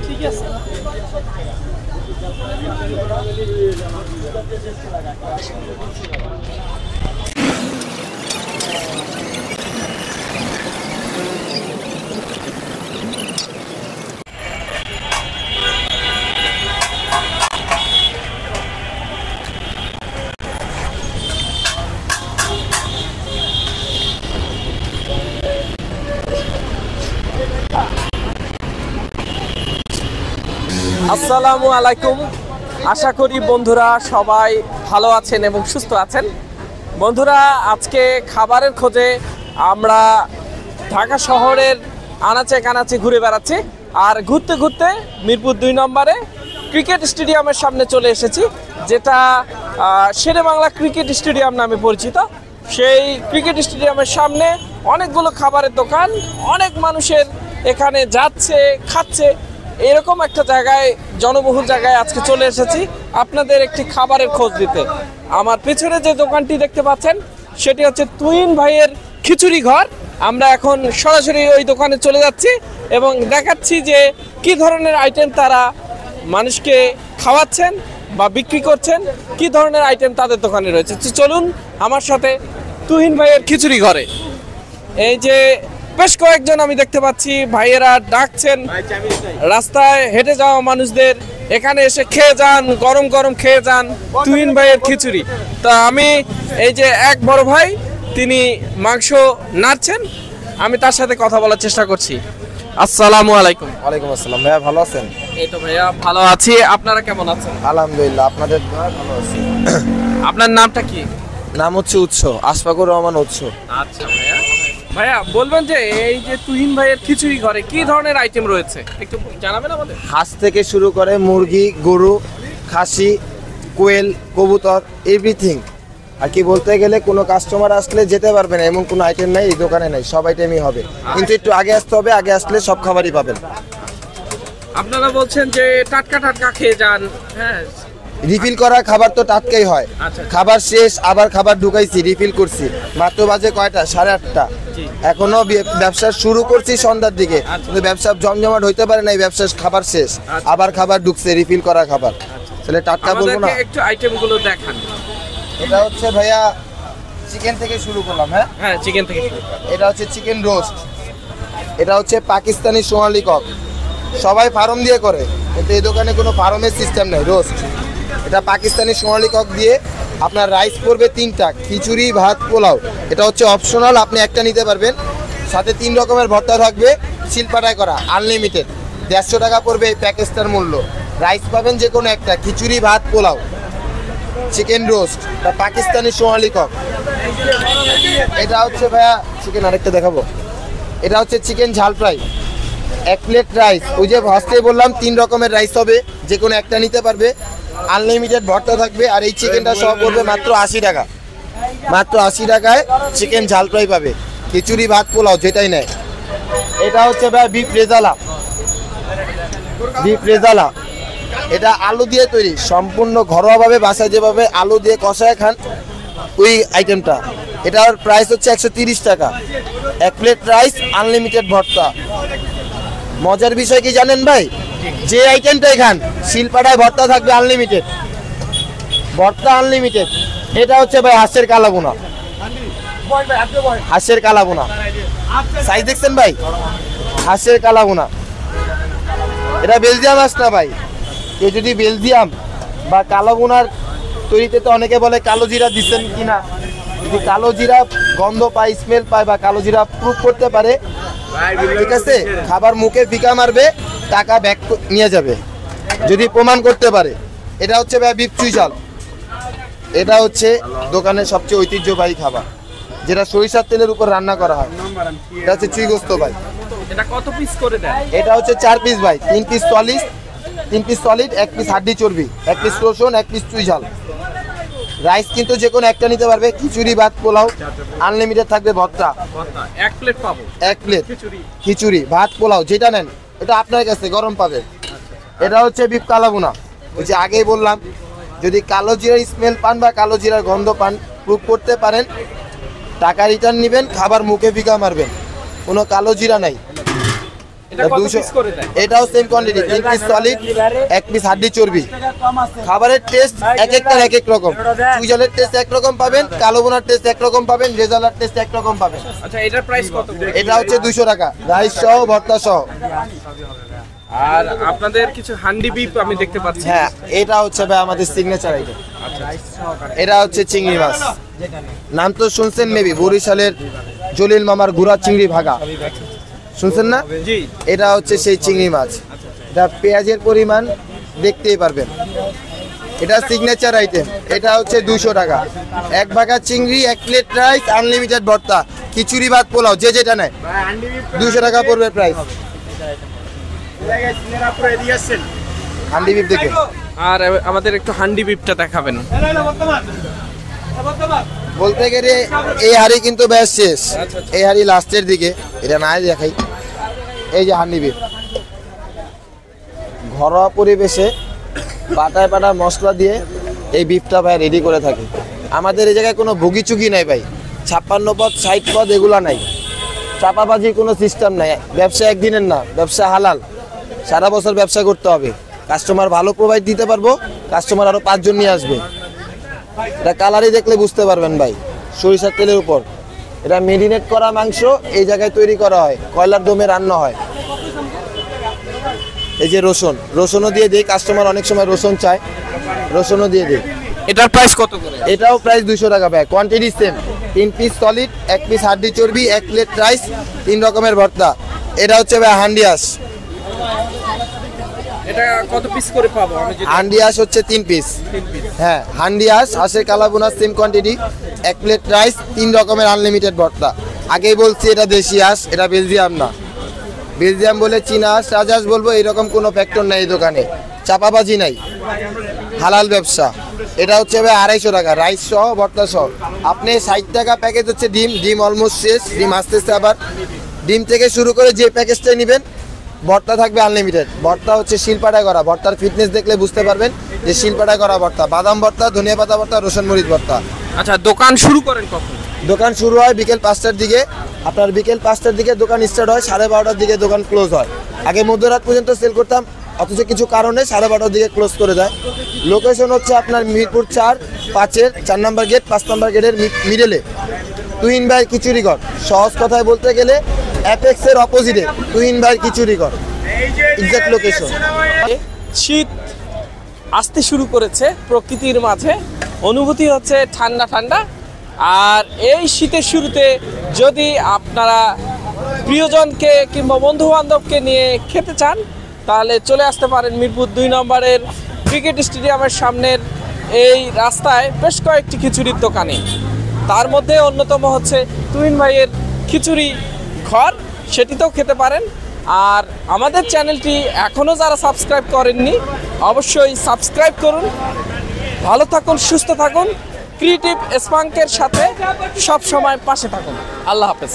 ঠিক আছে। আসসালামু আলাইকুম, আশা করি বন্ধুরা সবাই ভালো আছেন এবং সুস্থ আছেন। বন্ধুরা, আজকে খাবারের খোঁজে আমরা ঢাকা শহরের আনাচে কানাচে ঘুরে বেড়াচ্ছি, আর ঘুরতে ঘুরতে মিরপুর 2 নম্বরে ক্রিকেট স্টেডিয়ামের সামনে চলে এসেছি, যেটা শেরে বাংলা ক্রিকেট স্টেডিয়াম নামে পরিচিত। সেই ক্রিকেট স্টেডিয়ামের সামনে অনেকগুলো খাবারের দোকান, অনেক মানুষের এখানে যাচ্ছে, খাচ্ছে। এরকম একটা জায়গায়, জনবহুল জায়গায় আজকে চলে এসেছি আপনাদের একটি খাবারের খোঁজ দিতে। আমার পেছনে যে দোকানটি দেখতে পাচ্ছেন সেটি হচ্ছে তুহিন ভাইয়ের খিচুড়ি ঘর। আমরা এখন সরাসরি ওই দোকানে চলে যাচ্ছি এবং দেখাচ্ছি যে কি ধরনের আইটেম তারা মানুষকে খাওয়াচ্ছেন বা বিক্রি করছেন, কি ধরনের আইটেম তাদের দোকানে রয়েছে। চলুন আমার সাথে তুহিন ভাইয়ের খিচুড়ি ঘরে। এই যে বেশ কয়েকজন আমি দেখতে পাচ্ছি ভাইয়েরা ডাকছেন রাস্তায় হেঁটে যাওয়া মানুষদের, এখানে এসে খেয়ে যান, গরম গরম খেয়ে যান তুহিন ভাইয়ের খিচুড়ি। তা আমি এই যে এক বড় ভাই, তিনি মাংস নাড়ছেন, আমি তার সাথে কথা বলার চেষ্টা করছি। আসসালামু আলাইকুম। ওয়ালাইকুম আসসালাম। ভাইয়া ভালো আছেন? এই তো ভাইয়া ভালো আছি, আপনারা কেমন আছেন? আলহামদুলিল্লাহ, আপনাদের দোয়ায় ভালো আছি। আপনার নামটা কি? নাম হচ্ছে উৎস, আশফাকুর রহমান উৎস। আচ্ছা ভাইয়া, ভাইয়া বলবেন যে এই যে তুহিন ভাইয়ের খিচুড়ি ঘরে কি ধরনের আইটেম রয়েছে একটু জানাবেন আমাদের? হাঁস থেকে শুরু করে মুরগি, গরু, খাসি, কোয়েল, কবুতর, এভরিথিং। আর কি বলতে গেলে কোনো কাস্টমার আসলে যেতে পারবে না এমন কোনো আইটেম নাই এই দোকানে, নাই সব আইটেমই হবে, কিন্তু একটু আগে আসতে হবে, আগে আসলে সব খাবারই পাবেন। আপনারা বলছেন যে টাটকা টাটকা খেয়ে যান, হ্যাঁ রিফিল করা খাবার তো টাটকাই হয়। আচ্ছা। খাবার শেষ, আবার খাবার ঢুকাইছি, রিফিল করছি। মাত্র বাজে কয়টা? 8:30। এখনো ব্যবসা শুরু করছি সন্ধ্যার দিকে, কিন্তু ব্যবসা জমজমাট হইতে পারে না, এই ব্যবসার খাবার শেষ, আবার খাবার ঢুকছে, রিফিল করা খাবার। তাহলে টাটকা বলবো না? একটু আইটেমগুলো দেখান। এটা হচ্ছে ভাইয়া চিকেন থেকে শুরু করলাম। হ্যাঁ চিকেন থেকে। এটা হচ্ছে চিকেন রোস্ট, এটা হচ্ছে পাকিস্তানি সোনালি কক। সবাই ফার্ম দিয়ে করে, কিন্তু এই দোকানে কোনো ফার্মের সিস্টেম নেই। রোস্ট, এটা পাকিস্তানি সোনালি কক দিয়ে আপনার রাইস পড়বে 3টা, খিচুড়ি, ভাত, পোলাও। এটা হচ্ছে অপশনাল, আপনি একটা নিতে পারবেন। সাথে 3 রকমের ভর্তা থাকবে, শিলপাটায় করা, আনলিমিটেড। 150 টাকা পড়বে এই প্যাকেজটার মূল্য। রাইস পাবেন যে কোনো একটা, খিচুড়ি, ভাত, পোলাও। চিকেন রোস্ট, এটা পাকিস্তানি সোনালি কক। এটা হচ্ছে ভাইয়া চিকেন, আরেকটা দেখাবো। এটা হচ্ছে চিকেন ঝাল ফ্রাই, 1 প্লেট রাইস। ওই যে ফার্স্টেই বললাম 3 রকমের রাইস হবে, যে কোনো একটা নিতে পারবে, আনলিমিটেড ভর্তা থাকবে। আর এই চিকেনটা সব পড়বে মাত্র 80 টাকা। মাত্র 80 টাকায় চিকেন ঝাল ফ্রাই পাবে, খিচুড়ি, ভাত, পোলাও যেটাই নেয়। এটা হচ্ছে ভাই বিফ রেজালা। বিফ রেজালা এটা আলু দিয়ে তৈরি, সম্পূর্ণ ঘরোয়াভাবে বাসায় যেভাবে আলু দিয়ে কষায় খান ওই আইটেমটা। এটার প্রাইস হচ্ছে 130 টাকা। 1 প্লেট রাইস, আনলিমিটেড ভর্তা। মজার বিষয় কি জানেন ভাই? যে আইটেমটাই খান, শিলপাটায় ভর্তা থাকবে আনলিমিটেড, ভর্তা আনলিমিটেড। এটা হচ্ছে ভাই হাঁসের কালাবোনা। হাঁসের কালাবোনা সাইজ দেখছেন ভাই? হাঁসের কালাবোনা। এটা বেলজিয়াম হাঁস না ভাই। কেউ যদি বেলজিয়াম বা কালাবোনার তৈরিতে, তো অনেকে বলে কালো জিরা দিচ্ছেন কিনা, যদি কালো জিরা গন্ধ পায়, স্মেল পায়, বা কালো জিরা প্রুফ করতে পারে, ঠিক আছে, খাবার মুখে ফিকা মারবে, টাকা ব্যাক নিয়ে যাবে যদি প্রমাণ করতে পারে। এটা হচ্ছে ভাই বিফ চুই ঝাল। এটা হচ্ছে দোকানের সবচেয়ে ঐতিহ্যবাহী খাবার, যেটা সরিষার তেলের উপর রান্না করা হয়। এটা হচ্ছে চুই গোস্ত ভাই। এটা কত পিস করে দেন? এটা হচ্ছে 4 পিস ভাই, 3 piece solid, 3 piece solid, 1 piece হাড্ডি চর্বি, 1 পিস রসুন, 1 পিস চুই ঝাল। রাইস কিন্তু যে কোনো একটা নিতে পারবে, খিচুড়ি ভাত পোলাও আনলিমিটেড থাকবে, ভর্তা এক প্লেট পাবো, এক প্লেট খিচুড়ি। খিচুড়ি ভাত পোলাও যেটা নেন এটা আপনার কাছে গরম পাবে। এটা হচ্ছে বিফ কালাভুনা, ওই যে আগেই বললাম, যদি কালো জিরার স্মেল পান বা কালো জিরার গন্ধ পান, প্রুভ করতে পারেন, টাকা রিটার্ন নেবেন, খাবার মুখে ফিকা মারবেন, কোনো কালো জিরা নাই। এটা কত পিস করে দেয়? এটাও same quantity, 3 piece solid, 1 piece হাড্ডি চর্বি। খাবারের টেস্ট এক একটার এক এক রকম, চুইজালের টেস্ট এক রকম পাবেন, কালো বোনার টেস্ট এক রকম পাবেন, রেজালার টেস্ট এক রকম পাবেন। আচ্ছা, এটার প্রাইস কত? এটা হচ্ছে 200 টাকা, রাইস সহ ভর্তা সহ। আর আপনাদের কিছু হান্ডি বিপ আমি দেখতে পাচ্ছি। হ্যাঁ, এটা হচ্ছে ভাই আমাদের সিগনেচার আইটেম। এটা হচ্ছে চিংড়ি মাছ, নাম তো শুনছেন মেবি, বরিশালের জলিল মামার গুড়া চিংড়ি ভাগা, শুনছেন না? জি। এটা হচ্ছে সেই চিংড়ি মাছ, এটা পেঁয়াজের পরিমাণ দেখতেই পারবেন। এটা সিগনেচার আইটেম, এটা হচ্ছে 200 টাকা, এক ভাগা চিংড়ি, 1 প্লেট রাইস, আনলিমিটেড ভর্তা, খিচুড়ি ভাত পোলাও যে যেটা নেয় 200 টাকা পড়বে প্রাইস। হান্ডি বিফ দেখে। আর আমাদের একটু হান্ডি বিপটা দেখাবেন। বলতে গেলে এই হাড়ি কিন্তু বেশ শেষ, এই হাড়ি লাস্টের দিকে, এটা না দেখাই। এই যে হান্ডি বিফ ঘরোয়া পরিবেশে বাটায় বাটা মশলা দিয়ে এই বিফটা ভাই রেডি করে থাকে। আমাদের এই জায়গায় কোনো ভুগিচুগি নাই ভাই, 56 পদ 60 পদ এগুলা নাই, চাপাবাজির কোনো সিস্টেম নাই। ব্যবসা একদিনের না, ব্যবসা হালাল, সারা বছর ব্যবসা করতে হবে। কাস্টমার ভালো প্রোভাইড দিতে পারবো, কাস্টমার আরো 5 জন নিয়ে আসবে। এটা কালারই দেখলে বুঝতে পারবেন ভাই, সরিষার তেলের উপর এটা মেরিনেট করা মাংস এই জায়গায় তৈরি করা হয়, কয়লার দমে রান্না হয়। এই যে রসুনও দিয়ে দিই, কাস্টমার অনেক সময় রসুন চায়, রসুনও দিয়ে দিই। এটার প্রাইস কত করে? এটাও প্রাইস 200 টাকা ভাই, quantity same, 3 piece solid, 1 piece হাড্ডি চর্বি, 1 প্লেট রাইস, 3 রকমের ভর্তা। এটা হচ্ছে ভাই হান্ডিয়াস, এটা কত পিস করে পাবো আমি? হান্ডিয়াস হচ্ছে 3 পিস। হ্যাঁ, হান্ডিয়াস হাঁসের কালাভুনা সেম কোয়ান্টিটি, 1 প্লেট রাইস, 3 রকমের আনলিমিটেড ভর্তা। আগেই বলছি এটা দেশি হাঁস, এটা বেলজিয়াম না। বেলজিয়াম বলে চীনা হাঁস, রাজহাঁস বলবো, এরকম কোনো ফ্যাক্টর নাই এই দোকানে, চাপাবাজি নাই, হালাল ব্যবসা। এটা হচ্ছে ভাই 250 টাকা, রাইস সহ ভর্তা সহ। আপনি 60 টাকা প্যাকেজ হচ্ছে ডিম অলমোস্ট শেষ, ডিম আসতেছে আবার। ডিম থেকে শুরু করে যে প্যাকেজটাই নেবেন, ভর্তা থাকবে আনলিমিটেড। ভর্তা হচ্ছে শিলপাটা করা, ভর্তার ফিটনেস দেখলে বুঝতে পারবেন যে শিলপাটা করা ভর্তা, বাদাম ভর্তা, ধনিয়া পাতা ভর্তা, রসুন মরিচ ভর্তা। আচ্ছা, দোকান শুরু করেন কখন? দোকান শুরু হয় বিকেল 5টার দিকে, আপনার বিকেল 5টার দিকে দোকান স্টার্ট হয়, 12:30টার দিকে দোকান ক্লোজ হয়। আগে মধ্যরাত পর্যন্ত সেল করতাম, অথচ কিছু কারণে 12:30টার দিকে ক্লোজ করে দেয়। লোকেশন হচ্ছে আপনার মিরপুর 4-5-এর 4 নম্বর গেট, 5 নম্বর গেটের মিডলে তুহিন ভাইয়ের খিচুড়ি ঘর। সহজ কথায় বলতে গেলে অ্যাপেক্সের অপোজিটে তুহিন ভাইয়ের খিচুড়ি ঘর, এক্সাক্ট লোকেশন। শীত আসতে শুরু করেছে, প্রকৃতির মাঝে অনুভূতি হচ্ছে ঠান্ডা ঠান্ডা। আর এই শীতের শুরুতে যদি আপনারা প্রিয়জনকে কিংবা বন্ধু বান্ধবকে নিয়ে খেতে চান, তাহলে চলে আসতে পারেন মিরপুর 2 নম্বরের ক্রিকেট স্টেডিয়ামের সামনের এই রাস্তায় বেশ কয়েকটি খিচুড়ির দোকানে। তার মধ্যে অন্যতম হচ্ছে তুহিন ভাইয়ের খিচুড়ি ঘর, সেটিতেও খেতে পারেন। আর আমাদের চ্যানেলটি এখনও যারা সাবস্ক্রাইব করেননি, অবশ্যই সাবস্ক্রাইব করুন। ভালো থাকুন, সুস্থ থাকুন, ক্রিয়েটিভ স্পাঙ্কের সাথে সব সময় পাশে থাকুন। আল্লাহ হাফেজ।